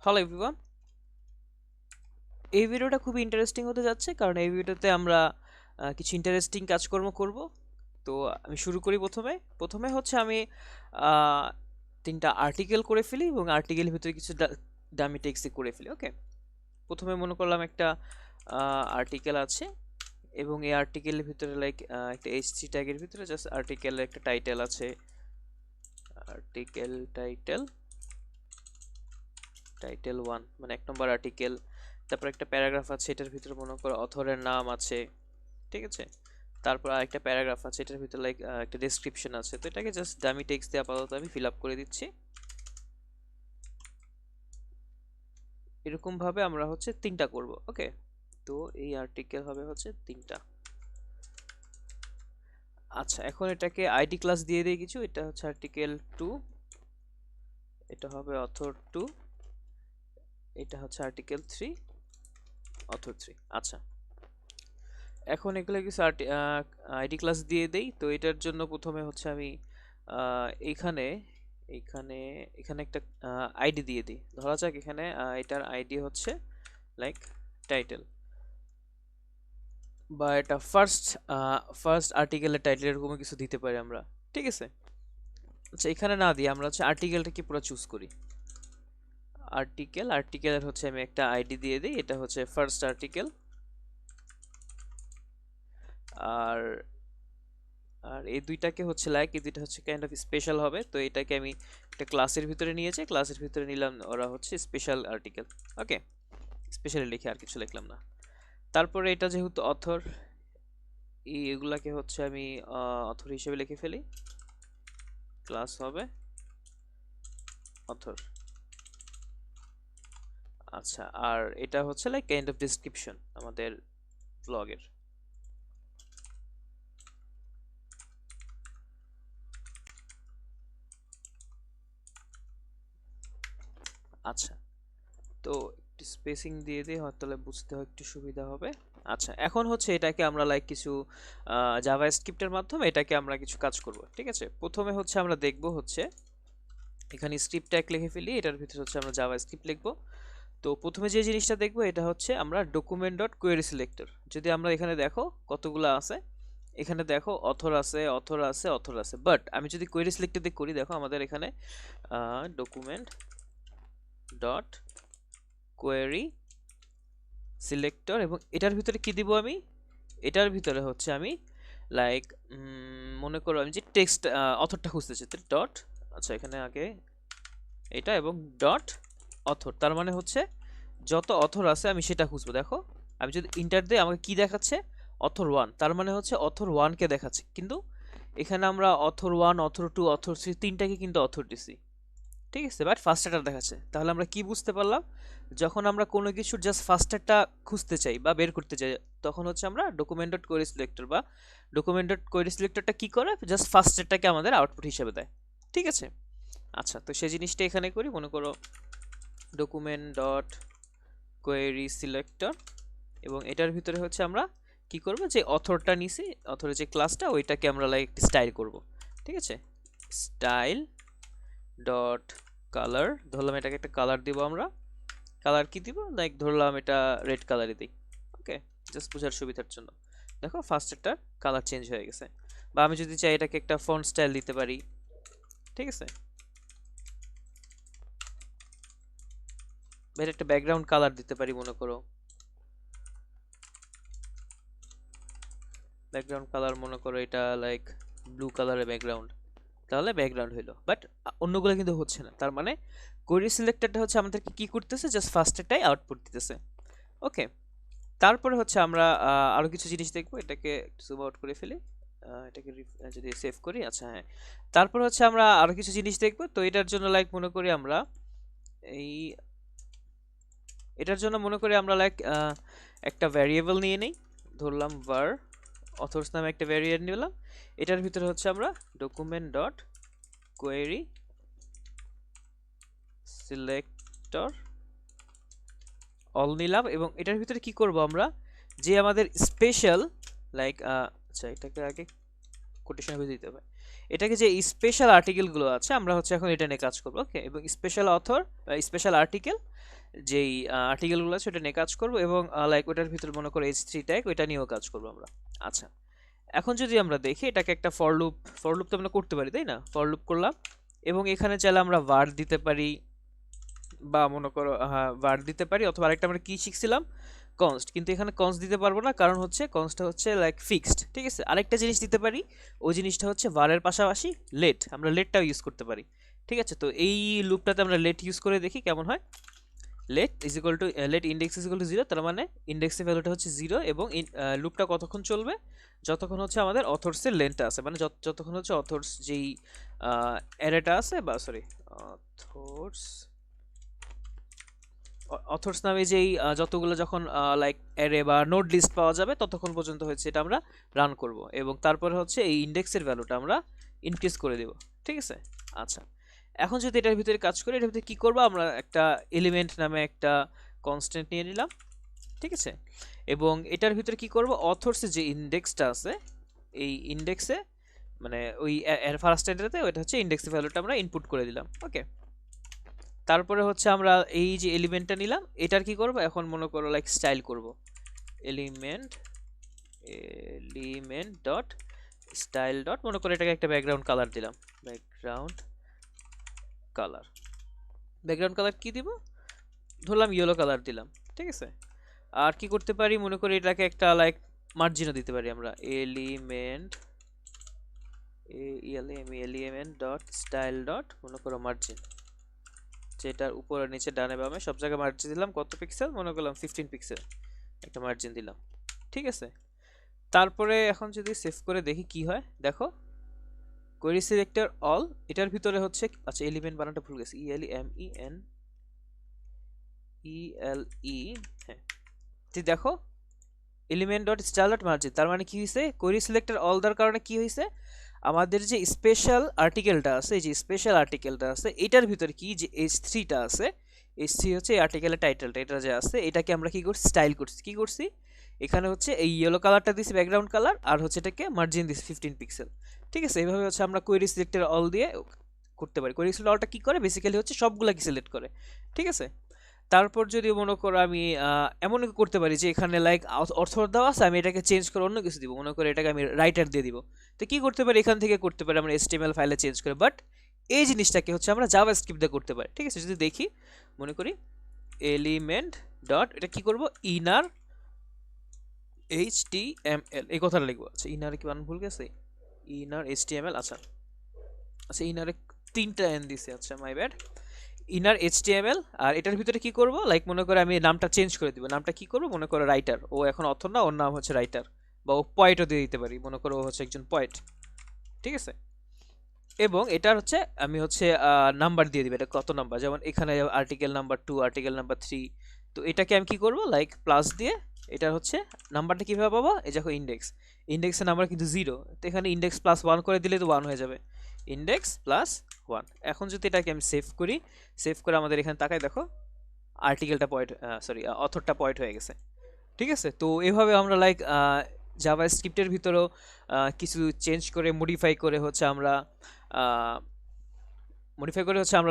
Hello everyone, এই ভিডিওটা খুবই ইন্টারেস্টিং হতে যাচ্ছে কারণ এই ভিডিওতে আমরা কিছু ইন্টারেস্টিং কাজকর্ম করব। তো আমি শুরু করি। প্রথমে হচ্ছে আমি আহ, তিনটা আর্টিকেল করে ফেলি এবং আর্টিকেলের ভিতরে কিছু ডামি টেক্সট করে ফেলি। ওকে, প্রথমে মনে করলাম একটা আর্টিকেল আছে এবং এই আর্টিকেলের ভিতরে লাইক একটা এইচটি ট্যাগের ভিতরে জাস্ট আর্টিকেলের একটা টাইটেল আছে। আর্টিকেল টাইটেল 1 মানে 1 নম্বর আর্টিকেল। তারপর একটা প্যারাগ্রাফ আছে, এটার ভিতরে মনে করো অথরের নাম আছে। ঠিক আছে, তারপর আরেকটা প্যারাগ্রাফ আছে, এটার ভিতরে লাইক একটা ডেসক্রিপশন আছে। তো এটাকে জাস্ট ডামি টেক্সট দিয়ে আপাতত আমি ফিল আপ করে দিচ্ছি। এরকম ভাবে আমরা হচ্ছে তিনটা করব। ওকে, তো এই আর্টিকেল হবে হচ্ছে তিনটা। আচ্ছা, এখন এটাকে আইডি ক্লাস দিয়ে দিই কিছু। এটা হচ্ছে আর্টিকেল 2, এটা হবে অথর 2, এটা হচ্ছে আর্টিকেল 3, অথর 3। আচ্ছা, এখন এগুলো কিছু আইডি ক্লাস দিয়ে দেই। তো এটার জন্য প্রথমে হচ্ছে আমি এইখানে এইখানে এখানে একটা আইডি দিয়ে দিই। ধরা যাক এখানে এটার আইডি হচ্ছে লাইক টাইটেল, বা এটা ফার্স্ট আর্টিকেলের টাইটেল, এরকম কিছু দিতে পারি আমরা। ঠিক আছে, আচ্ছা এখানে না দিয়ে আমরা হচ্ছে আর্টিকেলটাকে পুরো চুজ করি। আর্টিকেলের হচ্ছে আমি একটা আইডি দিয়ে দিই, এটা হচ্ছে ফার্স্ট আর্টিকেল। আর আর এই দুইটাকে হচ্ছে লাইক এই দুইটা হচ্ছে কাইন্ড অফ স্পেশাল হবে। তো এটাকে আমি একটা ক্লাসের ভিতরে নিয়েছি, ক্লাসের ভিতরে নিলাম, ওরা হচ্ছে স্পেশাল আর্টিকেল। ওকে, স্পেশালি লিখে আর কিছু লিখলাম না। তারপরে এটা যেহেতু অথর, এগুলাকে হচ্ছে আমি অথর হিসেবে লিখে ফেলি। ক্লাস হবে অথর। আচ্ছা, আর এটা হচ্ছে লাইক কাইন্ড অফ ডেসক্রিপশন আমাদের ব্লগের। আচ্ছা, তো একটু স্পেসিং দিয়ে দিই, হয়তো তাহলে বুঝতে হয় একটু সুবিধা হবে। আচ্ছা, এখন হচ্ছে এটাকে আমরা লাইক কিছু জাভা স্ক্রিপ্টের মাধ্যমে এটাকে আমরা কিছু কাজ করব। ঠিক আছে, প্রথমে হচ্ছে আমরা দেখব হচ্ছে এখানে স্ক্রিপ্ট ট্যাগ লিখে ফেলি, এটার ভিতরে হচ্ছে আমরা জাভা স্ক্রিপ্ট লিখব। তো প্রথমে যে জিনিসটা দেখব এটা হচ্ছে আমরা ডকুমেন্ট ডট কোয়েরি সিলেক্টর। যদি আমরা এখানে দেখো কতগুলো আছে, এখানে দেখো অথর আছে, বাট আমি যদি কোয়েরি সিলেক্টর দিয়ে করি, দেখো আমাদের এখানে ডকুমেন্ট ডট কোয়েরি সিলেক্টর, এবং এটার ভিতরে কি দিব আমি, এটার ভিতরে হচ্ছে আমি লাইক মনে করো আমি যে টেক্সট অথরটা খুঁজতেছি, ডট, আচ্ছা এখানে আগে এটা এবং ডট অথর, তার মানে হচ্ছে যত অথর আছে আমি সেটা খুঁজবো। দেখো আমি যদি ইন্টার দিই আমাকে কি দেখাচ্ছে, অথর 1, তার মানে হচ্ছে অথর 1 কে দেখাচ্ছে। কিন্তু এখানে আমরা অথর 1, অথর 2, অথর 3 তিনটাকে কিন্তু অথর দিছি। ঠিক আছে, বাট ফার্স্টারটা দেখাচ্ছে। তাহলে আমরা কি বুঝতে পারলাম, যখন আমরা কোনো কিছুর জাস্ট ফার্স্টারটা খুঁজতে চাই বা বের করতে চাই, তখন হচ্ছে আমরা ডকুমেন্ট ডট কোয়েরি সিলেক্টর বা ডকুমেন্ট ডট কোয়েরি সিলেক্টরটা কি করে, জাস্ট ফার্স্টারটাকে আমাদের আউটপুট হিসেবে দেয়। ঠিক আছে, আচ্ছা তো সেই জিনিসটা এখানে করি। মনে করো ডকুমেন্ট ডট কোয়েরি সিলেক্টর, এবং এটার ভিতরে হচ্ছে আমরা কি করব, যে অথরটা নিছি, অথরের যে ক্লাসটা ওইটাকে আমরা লাইক স্টাইল করব। ঠিক আছে, স্টাইল ডট কালার, ধরলাম এটাকে একটা কালার দিব আমরা। কালার কি দিব, লাইক ধরলাম এটা রেড কালারই দিই। ওকে, জাস্ট বোঝার সুবিধার জন্য। দেখো ফার্স্ট একটা কালার চেঞ্জ হয়ে গেছে। বা আমি যদি চাই এটাকে একটা ফন্ট স্টাইল দিতে পারি। ঠিক আছে, এর একটা ব্যাকগ্রাউন্ড কালার দিতে পারি। মনে করো ব্যাকগ্রাউন্ড কালার, মনে করো এটা লাইক ব্লু কালারের ব্যাকগ্রাউন্ড, তাহলে ব্যাকগ্রাউন্ড হইলো। বাট অন্যগুলো কিন্তু হচ্ছে না, তার মানে কোয়েরি সিলেক্টরটা হচ্ছে আমাদেরকে কি করতেছে, জাস্ট ফার্স্টেরটাই আউটপুট দিতেছে। ওকে, তারপরে হচ্ছে আমরা আরো কিছু জিনিস দেখবো। এটাকে জুম আউট করে ফেলি, এটাকে যদি সেভ করি। আচ্ছা হ্যাঁ, তারপর হচ্ছে আমরা আরো কিছু জিনিস দেখবো। তো এটার জন্য লাইক মনে করি আমরা এই এটার জন্য মনে করি আমরা লাইক একটা ভ্যারিয়েবল নিয়ে নেই, ধরলাম var অথর্স নামে একটা ভ্যারিয়েবল নিলাম। এটার ভিতরে হচ্ছে আমরা document dot query selector all নিলাম, এবং এটার ভিতরে কি করব আমরা, যে আমাদের স্পেশাল লাইক আচ্ছা এটাকে আগে কোটেশনের ভিতরে দিতে হবে। এটাকে যে স্পেশাল আর্টিকেলগুলো আছে আমরা হচ্ছে এখন এটা নিয়ে কাজ করব। ওকে, এবং স্পেশাল অথর, স্পেশাল আর্টিকেল যেই আর্টিকেলগুলো আছে ওটা নিয়ে কাজ করব, এবং লাইক ওটার ভিতরে মনে করো h3 ট্যাগ ওইটা নিয়েও কাজ করব আমরা। আচ্ছা, এখন যদি আমরা দেখি এটাকে একটা ফর লুপ তো আমরা করতে পারি, তাই না? ফর লুপ করলাম, এবং এখানে চাইলে আমরা var দিতে পারি, বা মনে করো var দিতে পারি, অথবা আরেকটা আমরা কি শিখছিলাম, কনস্ট। কিন্তু এখানে কনস্ট দিতে পারবো না, কারণ হচ্ছে কনস্টটা হচ্ছে লাইক ফিক্সড, ঠিক আছে? আরেকটা জিনিস দিতে পারি, ওই জিনিসটা হচ্ছে var এর পাশাপাশি লেট, আমরা লেটটাও ইউজ করতে পারি, ঠিক আছে? তো এই লুপটাতে আমরা লেট ইউজ করে দেখি কেমন হয়। Let is equal to let index is equal to 0, তার মানে ইন্ডেক্সের ভ্যালুটা হচ্ছে 0, এবং লুপটা কতক্ষণ চলবে? যতক্ষণ হচ্ছে আমাদের অথর্সের লেন্থটা আছে, মানে যতক্ষণ হচ্ছে অথর্স যেই অ্যারেটা আছে, বা সরি, অথর্স অথর্স নামে যেই যতগুলো যখন লাইক অ্যারে বা নোড লিস্ট পাওয়া যাবে ততক্ষণ পর্যন্ত হচ্ছে এটা আমরা রান করব, এবং তারপরে হচ্ছে এই ইন্ডেক্সের ভ্যালুটা আমরা ইনক্রিজ করে দেব, ঠিক আছে? আচ্ছা, এখন যদি এটার ভিতরে কাজ করি, এটার ভিতরে কি করব, আমরা একটা এলিমেন্ট নামে একটা কনস্ট্যান্ট নিয়ে নিলাম, ঠিক আছে? এবং এটার ভিতরে কি করব, অথর্সের যে ইন্ডেক্সটা আছে, এই ইন্ডেক্সে মানে ওই ফার্স্ট এন্ট্রিতে ওইটা হচ্ছে ইন্ডেক্সের ভ্যালুটা আমরা ইনপুট করে দিলাম, ওকে? তারপরে হচ্ছে আমরা এই যে এলিমেন্টটা নিলাম, এটার কি করব, এখন মনে করো লাইক স্টাইল করব, এলিমেন্ট ডট স্টাইল ডট, মনে করো এটাকে একটা ব্যাকগ্রাউন্ড কালার দিলাম, ব্যাকগ্রাউন্ড কালার কি দিব, ধরলাম ইয়েলো কালার দিলাম, ঠিক আছে? আর কি করতে পারি, মনে করি এটাকে একটা লাইক মার্জিনও দিতে পারি আমরা, এলিমেন্ট ডট স্টাইল ডট, মনে করো মার্জিন, যেটার উপরে নিচে ডানে বামে সব জায়গায় মার্জিন দিলাম, কত পিক্সেল, মনে করলাম 15 পিক্সেল একটা মার্জিন দিলাম, ঠিক আছে? তারপরে এখন যদি সেভ করে দেখি কি হয়, দেখো কোয়েরি সিলেক্টর অল, এটার ভিতরে হচ্ছে, আচ্ছা এলিমেন্ট বানানটা ভুল গেছি, ELE, হ্যাঁ, দেখো element dot style dot margin, তার মানে কি হয়েছে, কোয়েরি সিলেক্টর অল দেওয়ার কারণে কি হয়েছে, আমাদের যে স্পেশাল আর্টিকেলটা আছে, এই যে স্পেশাল আর্টিকেলটা আছে এটার ভিতরে কি যে h3টা আছে, h3 হচ্ছে এই আর্টিকেলের টাইটেলটা, এটা যে আছে এটাকে আমরা কি করছি, স্টাইল করছি, কি করছি, এখানে হচ্ছে এই ইয়েলো কালারটা দিছি ব্যাকগ্রাউন্ড কালার, আর হচ্ছে এটাকে মার্জিন দিছি 15 পিক্সেল, ঠিক আছে? এইভাবে হচ্ছে আমরা কোয়েরি সিলেক্টর অল দিয়ে করতে পারি। কোয়েরি সিলেক্টর অলটা কি করে, বেসিক্যালি হচ্ছে সবগুলাকে সিলেক্ট করে, ঠিক আছে? তারপর যদি মনে করো আমি এমন করতে পারি যে এখানে লাইক অথর দেওয়া আছে, আমি এটাকে চেঞ্জ করে অন্য কিছু দিব, মনে করি এটাকে আমি রাইটার দিয়ে দিব, তো কি করতে পারি, এখান থেকে করতে পারি আমরা HTML ফাইলে চেঞ্জ করে, বাট এই জিনিসটাকে হচ্ছে আমরা জাভাস্ক্রিপ্ট দিয়ে করতে পারি, ঠিক আছে? যদি দেখি, মনে করি এলিমেন্ট ডট, এটা কি করব, ইনার HTML, এই কথাটা লিখবো, আচ্ছা ইনার কি বানান ভুল গেছে, ইনার HTML, আচ্ছা আচ্ছা ইনারে 3টা এন দিছে, আচ্ছা মাই ব্যাড, ইনার HTML, আর এটার ভিতরে কি করব, লাইক মনে করে আমি নামটা চেঞ্জ করে দিব, নামটা কি করব, মনে করো রাইটার, ও এখন অথর না, ওর নাম হচ্ছে রাইটার, বা ও পয়েটও দিয়ে দিতে পারি, মনে করো ও হচ্ছে একজন পয়েট, ঠিক আছে? এবং এটার হচ্ছে আমি হচ্ছে নাম্বার দিয়ে দিব, এটা কত নাম্বার, যেমন এখানে আর্টিকেল নাম্বার 2, আর্টিকেল নাম্বার 3, তো এটাকে আমি কি করব, লাইক প্লাস দিয়ে, এটা হচ্ছে নাম্বারটা কিভাবে পাবো, এই দেখো ইন্ডেক্সের নাম্বার কিন্তু 0, তো এখানে ইন্ডেক্স প্লাস 1 করে দিলে তো 1 হয়ে যাবে, ইন্ডেক্স প্লাস 1। এখন যদি এটাকে আমি সেভ করি, সেভ করে আমাদের এখানে তাকাই, দেখো আর্টিকেলটা পয়েন্ট, সরি অথরটা পয়েন্ট হয়ে গেছে, ঠিক আছে? তো এভাবে আমরা লাইক জাভা স্ক্রিপ্টের ভিতরেও কিছু চেঞ্জ করে মডিফাই করে হচ্ছে আমরা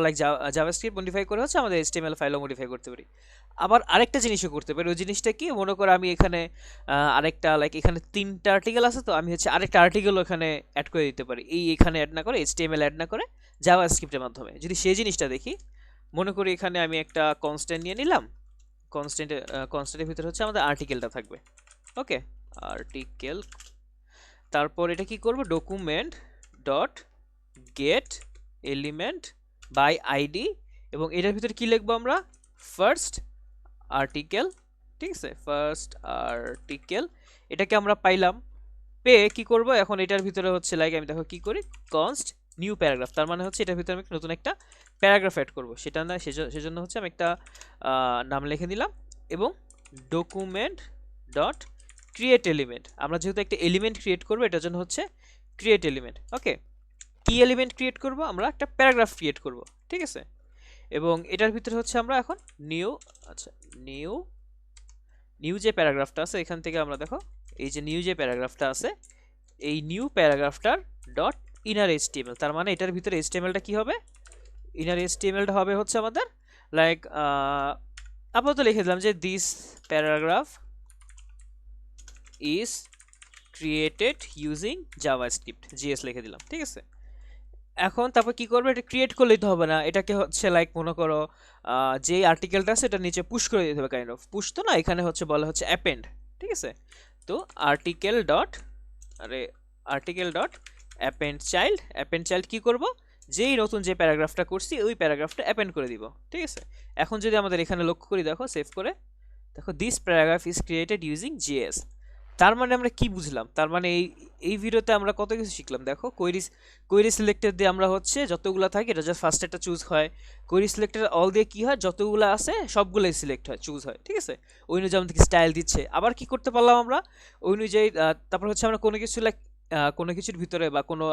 লাইক জাভাস্ক্রিপ্ট মডিফাই করে হচ্ছে আমাদের HTML ফাইলও মডিফাই করতে পারি। আবার আরেকটা জিনিসও করতে পারি, ওই জিনিসটা কি, মনে করো আমি এখানে আরেকটা লাইক এখানে 3টা আর্টিকেল আছে, তো আমি হচ্ছে আরেকটা আর্টিকেলও এখানে অ্যাড করে দিতে পারি, এখানে অ্যাড না করে, HTML অ্যাড না করে জাভাস্ক্রিপ্টের মাধ্যমে। যদি সেই জিনিসটা দেখি, মনে করি এখানে আমি একটা কনস্ট্যান্ট নিয়ে নিলাম, কনস্ট্যান্টের ভিতরে হচ্ছে আমাদের আর্টিকেলটা থাকবে, ওকে, আর্টিকেল। তারপর এটা কি করব, document dot get element by ID, এবং এটার ভিতরে কি লিখবো আমরা, ফার্স্ট আর্টিকেল, ঠিক আছে? ফার্স্ট আর্টিকেল, এটাকে আমরা পাইলাম, পেয়ে কি করব, এখন এটার ভিতরে হচ্ছে লাইক আমি দেখো কি করি, কনস্ট নিউ প্যারাগ্রাফ, তার মানে হচ্ছে এটার ভিতরে আমি নতুন একটা প্যারাগ্রাফ অ্যাড করব, সেটা না সেজন্য হচ্ছে আমি একটা নাম লিখে দিলাম, এবং ডকুমেন্ট ডট ক্রিয়েট এলিমেন্ট, আমরা যেহেতু একটা এলিমেন্ট ক্রিয়েট করবো এটার জন্য হচ্ছে ক্রিয়েট এলিমেন্ট, ওকে? কি এলিমেন্ট ক্রিয়েট করব, আমরা একটা প্যারাগ্রাফ ক্রিয়েট করব, ঠিক আছে? এবং এটার ভিতরে হচ্ছে আমরা এখন নিউ, আচ্ছা নিউ যে প্যারাগ্রাফটা আছে এখান থেকে আমরা দেখো, এই যে নিউ যে প্যারাগ্রাফটা আছে, এই নিউ প্যারাগ্রাফটার ডট ইনার HTML, তার মানে এটার ভিতরে HTMLটা কি হবে, ইনার HTMLটা হবে হচ্ছে আমাদের লাইক আপাতত লিখে দিলাম যে this paragraph is created using JavaScript GS লিখে দিলাম, ঠিক আছে। এখন তারপর কি করবে, এটা ক্রিয়েট করলেই তো হবে না, এটাকে হচ্ছে লাইক মনে করো যে আর্টিকেলটা আছে এটা নিচে পুশ করে দিতে হবে, কাইন্ড অফ পুশ তো না, এখানে হচ্ছে বলা হচ্ছে অ্যাপেন্ড, ঠিক আছে। তো আর্টিকেল ডট আরে আর্টিকেল ডট অ্যাপেন্ড চাইল্ড কি করব, যেই নতুন যে প্যারাগ্রাফটা করছি ওই প্যারাগ্রাফটা অ্যাপেন্ড করে দিব, ঠিক আছে। এখন যদি আমাদের এখানে লক্ষ্য করি, দেখো সেভ করে দেখো this paragraph is created using GS. তার মানে আমরা কি বুঝলাম, তার মানে এই ভিডিওতে আমরা কত কিছু শিখলাম। দেখো কোয়েরি সিলেক্টর দিয়ে আমরা হচ্ছে যতগুলো থাকে এটা জাস্ট ফার্স্ট একটা চুজ হয়, কোয়েরি সিলেক্টর অল দিয়ে কি হয়, যতগুলো আছে সবগুলোই সিলেক্ট হয়, চুজ হয়, ঠিক আছে। ওই অনুযায়ী আমাদেরকে স্টাইল দিচ্ছে। আবার কি করতে পারলাম আমরা, ওই অনুযায়ী তারপর হচ্ছে আমরা কোনো কিছু লাইক কোনো কিছুর ভিতরে বা কোনো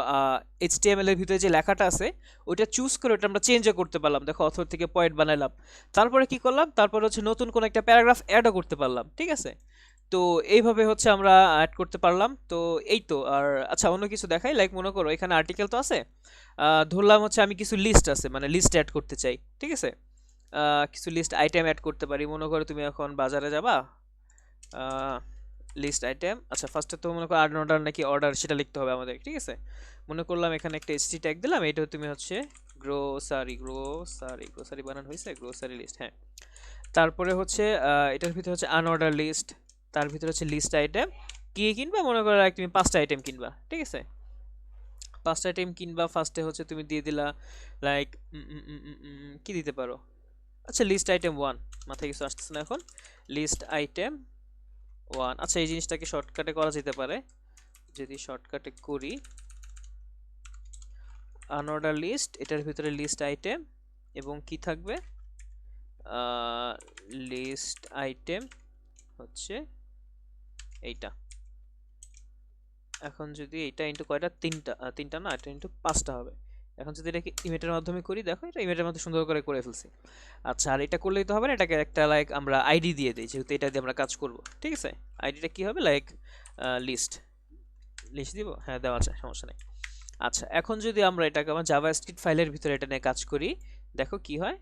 এইচটিএমএল এর ভিতরে যে লেখাটা আছে ওইটা চুজ করে ওটা আমরা চেঞ্জও করতে পারলাম। দেখো অথর থেকে পয়েন্ট বানাইলাম, তারপরে কি করলাম, তারপরে হচ্ছে নতুন কোনো একটা প্যারাগ্রাফ অ্যাডও করতে পারলাম, ঠিক আছে। তো এইভাবে হচ্ছে আমরা অ্যাড করতে পারলাম। তো এই তো। আর আচ্ছা অন্য কিছু দেখাই, লাইক মনে করো এখানে আর্টিকেল তো আছে, ধরলাম হচ্ছে আমি কিছু লিস্ট আছে মানে লিস্ট অ্যাড করতে চাই, ঠিক আছে। কিছু লিস্ট আইটেম অ্যাড করতে পারি। মনে করো তুমি এখন বাজারে যাবা, লিস্ট আইটেম, আচ্ছা ফার্স্টে তো মনে করো অর্ডার নাকি অর্ডার সেটা লিখতে হবে আমাদের, ঠিক আছে। মনে করলাম এখানে একটা এসটি ট্যাগ দিলাম, এটা তুমি হচ্ছে গ্রোসারি বানান হয়েছে, গ্রোসারি লিস্ট, হ্যাঁ। তারপরে হচ্ছে এটার ভিতরে হচ্ছে আনঅর্ডার লিস্ট, তার ভিতরে হচ্ছে লিস্ট আইটেম, কি কিনবা, মনে করো তুমি 5টা আইটেম কিনবা, ঠিক আছে। 5টা আইটেম কিনবা, ফার্স্টে হচ্ছে তুমি দিয়ে দিলা লাইক কি দিতে পারো, আচ্ছা লিস্ট আইটেম 1, মাথায় কিছু আসতেছে না এখন, লিস্ট আইটেম 1। আচ্ছা এই জিনিসটাকে শর্টকাটে করা যেতে পারে, যদি শর্টকাটে করি আনঅর্ডার লিস্ট, এটার ভিতরে লিস্ট আইটেম এবং কি থাকবে, লিস্ট আইটেম হচ্ছে এইটা। এখন যদি এটা ইনটু কয়টা, তিনটা না, এটা ইনটু 5টা হবে। এখন যদি এটাকে ইমেটের মাধ্যমে করি, দেখো এটা ইমেটের মধ্যে সুন্দর করে ফেলছি। আচ্ছা আর এটা করলেই তো হবে না, এটাকে একটা লাইক আমরা আইডি দিয়ে দিই, যেহেতু এটা দিয়ে আমরা কাজ করব, ঠিক আছে। আইডিটা কি হবে, লাইক লিস্ট লিস্ট দিব, হ্যাঁ দেওয়া যায়, সমস্যা নেই। আচ্ছা এখন যদি আমরা এটাকে আমার জাভাস্ক্রিপ্ট ফাইলের ভিতরে এটা নিয়ে কাজ করি, দেখো কি হয়,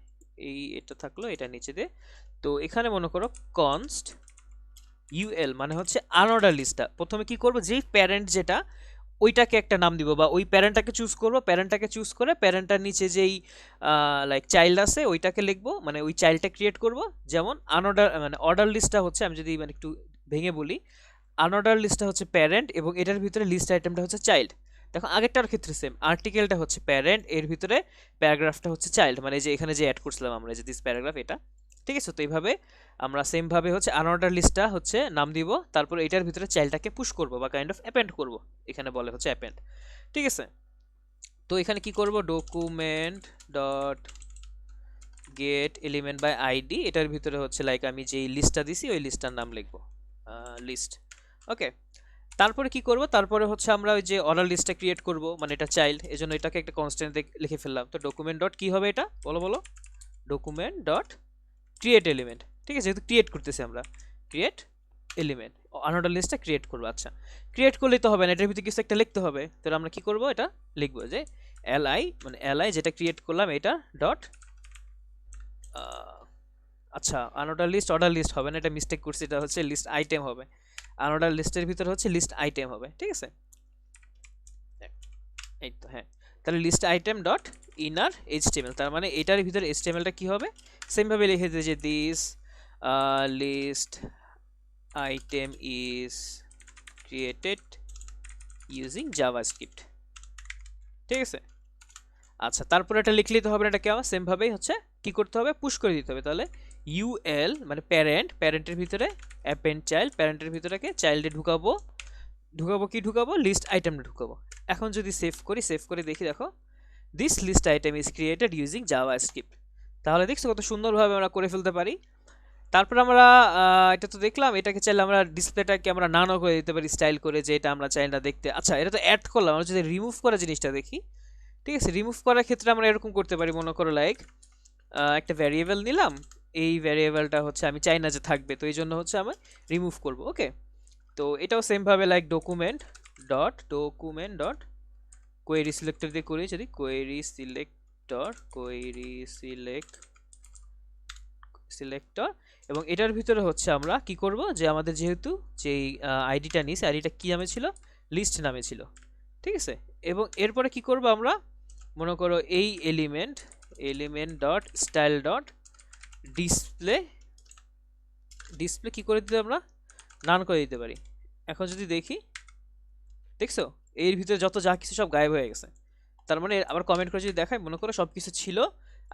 এটা থাকলো, এটা নিচে দিয়ে, তো এখানে মনে করো কনস্ট ইউএল মানে হচ্ছে আনঅর্ডার লিস্টটা প্রথমে কি করব, যেই প্যারেন্ট যেটা ওইটাকে একটা নাম দিব, বা ওই প্যারেন্টটাকে চুজ করব, প্যারেন্টটাকে চুজ করে প্যারেন্টটার নিচে যেই লাইক চাইল্ড আছে ওইটাকে লিখবো, মানে ওই চাইল্ডটা ক্রিয়েট করব। যেমন আনঅর্ডার মানে অর্ডার লিস্টটা হচ্ছে, আমি যদি মানে একটু ভেঙে বলি, আনঅর্ডার লিস্টটা হচ্ছে প্যারেন্ট এবং এটার ভিতরে লিস্ট আইটেমটা হচ্ছে চাইল্ড। দেখো আগেরটার ক্ষেত্রে সেম, আর্টিকেলটা হচ্ছে প্যারেন্ট, এর ভিতরে প্যারাগ্রাফটা হচ্ছে চাইল্ড, মানে যে এখানে যে অ্যাড করছিলাম আমরা যে দিস প্যারাগ্রাফ এটা, ঠিক আছে। তো এইভাবে আমরা সেম ভাবে হচ্ছে আনঅর্ডার লিস্টটা হচ্ছে নাম দিব, তারপর এটার ভিতরে চাইল্ডটাকে পুশ করব বা কাইন্ড অফ অ্যাপেন্ড করব, এখানে বলে হচ্ছে অ্যাপেন্ড, ঠিক আছে। তো এখানে কি করব, document dot get element by ID, এটার ভিতরে হচ্ছে লাইক আমি যেই লিস্টটা দিছি ওই লিস্টটার নাম লিখবো, লিস্ট, ওকে। তারপরে কি করব, তারপরে হচ্ছে আমরা ওই যে অর্ডার লিস্টটা ক্রিয়েট করব, মানে এটা চাইল্ড, এজন্য এটাকে একটা কনস্ট্যান্ট লিখে ফেললাম। তো ডকুমেন্ট ডট কি হবে, এটা বলো বলো, ডকুমেন্ট ডট ক্রিয়েট এলিমেন্ট, ঠিক আছে, যেহেতু ক্রিয়েট করতেছি আমরা, ক্রিয়েট এলিমেন্ট, আনঅর্ডার লিস্টটা ক্রিয়েট করবো। আচ্ছা ক্রিয়েট করলেই তো হবে না, এটার ভিতরে কিছু একটা লিখতে হবে। তো আমরা কি করব, এটা লিখবো যে এলআই মানে এলআই যেটা ক্রিয়েট করলাম এটা ডট, আচ্ছা আনঅর্ডার লিস্ট অর্ডার লিস্ট হবে না, এটা মিস্টেক করছি, এটা হচ্ছে লিস্ট আইটেম হবে, আনঅর্ডার লিস্টের ভিতরে হচ্ছে লিস্ট আইটেম হবে, ঠিক আছে। এই তো, হ্যাঁ। তাহলে list item dot inner HTML, তার মানে এটার ভিতরে এইচটিএমএলটা কি হবে, সেম ভাবে লিখে দিই যে this list item is created using JavaScript, ঠিক আছে। আচ্ছা তারপরে এটা লিখলেই তো হবে না, এটা কেমন সেম ভাবেই হচ্ছে কি করতে হবে, পুশ করে দিতে হবে। তাহলে ইউএল মানে প্যারেন্টের ভিতরে অ্যাপেন্ড চাইল্ড, প্যারেন্টের ভিতরেকে চাইল্ডে ঢুকাবো, কি ঢুকাবো, লিস্ট আইটেমটা ঢুকাবো। এখন যদি সেভ করে দেখি, দেখো this list item is created using JavaScript. তাহলে দেখছো কত সুন্দরভাবে আমরা করে ফেলতে পারি। তারপর আমরা এটা তো দেখলাম, এটাকে চাইলে আমরা ডিসপ্লেটাকে আমরা নানো করে দিতে পারি স্টাইল করে, যে এটা আমরা চাই না দেখতে। আচ্ছা এটা তো অ্যাড করলাম, আমরা যদি রিমুভ করা জিনিসটা দেখি, ঠিক আছে। রিমুভ করার ক্ষেত্রে আমরা এরকম করতে পারি, মনে করো লাইক একটা ভ্যারিয়েবল নিলাম, এই ভ্যারিয়েবলটা হচ্ছে আমি চাই না যে থাকবে, তো এই জন্য হচ্ছে আমি রিমুভ করব, ওকে। তো এটাও সেম ভাবে like document dot query selector দিয়ে করি, যদি কোয়েরি সিলেক্টর, এবং এটার ভিতরে হচ্ছে আমরা কি করব, যে আমাদের যেহেতু যেই আইডিটা নিয়েছি, আইডিটা কি নামে ছিল, লিস্ট নামে ছিল, ঠিক আছে। এবং এরপরে কি করব আমরা, মনে করো এই element dot style dot display, display কি করে দিতে আমরা, নান করে দিতে পারি। এখন যদি দেখি, দেখছো এর ভিতরে যত যা কিছু সব গায়েব হয়ে গেছে। তার মানে আবার কমেন্ট করে যদি দেখাই, মনে করো সব কিছু ছিল,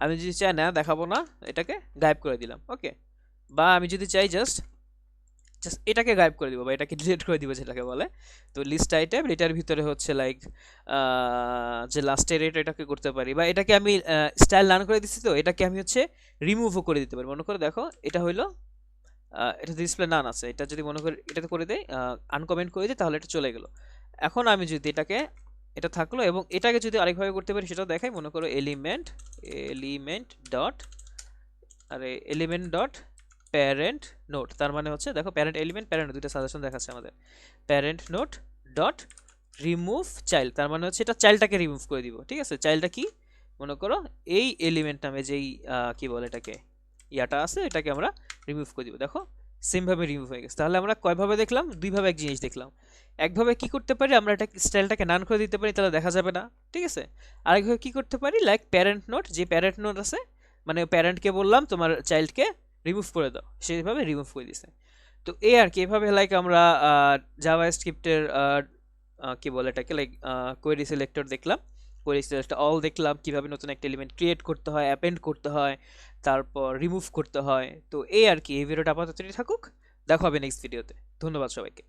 আমি যদি চাই না দেখাবো না, এটাকে গায়েব করে দিলাম, ওকে। বা আমি যদি চাই জাস্ট জাস্ট এটাকে গায়েব করে দিব, বা এটাকে ডিলিট করে দিব যেটাকে বলে। তো লিস্ট আইটেম এটার ভিতরে হচ্ছে লাইক যে লাস্টের এটাকে করতে পারি, বা এটাকে আমি স্টাইল নান করে দিচ্ছি, তো এটাকে আমি হচ্ছে রিমুভও করে দিতে পারি। মনে করে দেখো এটা হইলো এটা ডিসপ্লে নান আছে, এটা যদি মনে করি এটাতে করে দেই, আনকমেন্ট করে দিই, তাহলে এটা চলে গেল। এখন আমি যদি এটাকে, এটা থাকলো, এবং এটাকে যদি আরেকভাবে করতে পারি সেটাও দেখাই। মনে করো এলিমেন্ট ডট, আরে এলিমেন্ট ডট প্যারেন্ট নোট, তার মানে হচ্ছে দেখো প্যারেন্ট এলিমেন্ট প্যারেন্ট দুইটা সাজেশন দেখাচ্ছে আমাদের। Parent note dot remove child, তার মানে হচ্ছে এটা চাইল্ডটাকে রিমুভ করে দিব, ঠিক আছে। চাইল্ডটা কি, মনে করো এই এলিমেন্ট নামে যেই কি বলে এটাকে, ইয়াটা আছে, এটাকে আমরা রিমুভ করে দিব। দেখো সেম ভাবে রিমুভ হয়ে গেছে। তাহলে আমরা কয়ভাবে দেখলাম, দুইভাবে এক জিনিস দেখলাম। একভাবে কি করতে পারি, আমরা এটা স্টাইলটাকে নান করে দিতে পারি, তাহলে দেখা যাবে না, ঠিক আছে। আরেকভাবে কি করতে পারি, লাইক প্যারেন্ট নোট, যে প্যারেন্ট নোট আছে, মানে প্যারেন্টকে বললাম তোমার চাইল্ডকে রিমুভ করে দাও, সেইভাবে রিমুভ করে দিছে। তো এই আর কি, এভাবে লাইক আমরা জাভা স্ক্রিপ্টের কি বলে এটাকে, লাইক কোয়েরি সিলেক্টর দেখলাম, কোয়েরি সিলেক্টর অল দেখলাম, কিভাবে নতুন একটা এলিমেন্ট ক্রিয়েট করতে হয়, অ্যাপেন্ড করতে হয়, তারপর রিমুভ করতে হয়। তো এই আর কি, এই ভিডিওটা আপাতত থাকুক, দেখা হবে নেক্সট ভিডিওতে। ধন্যবাদ সবাইকে।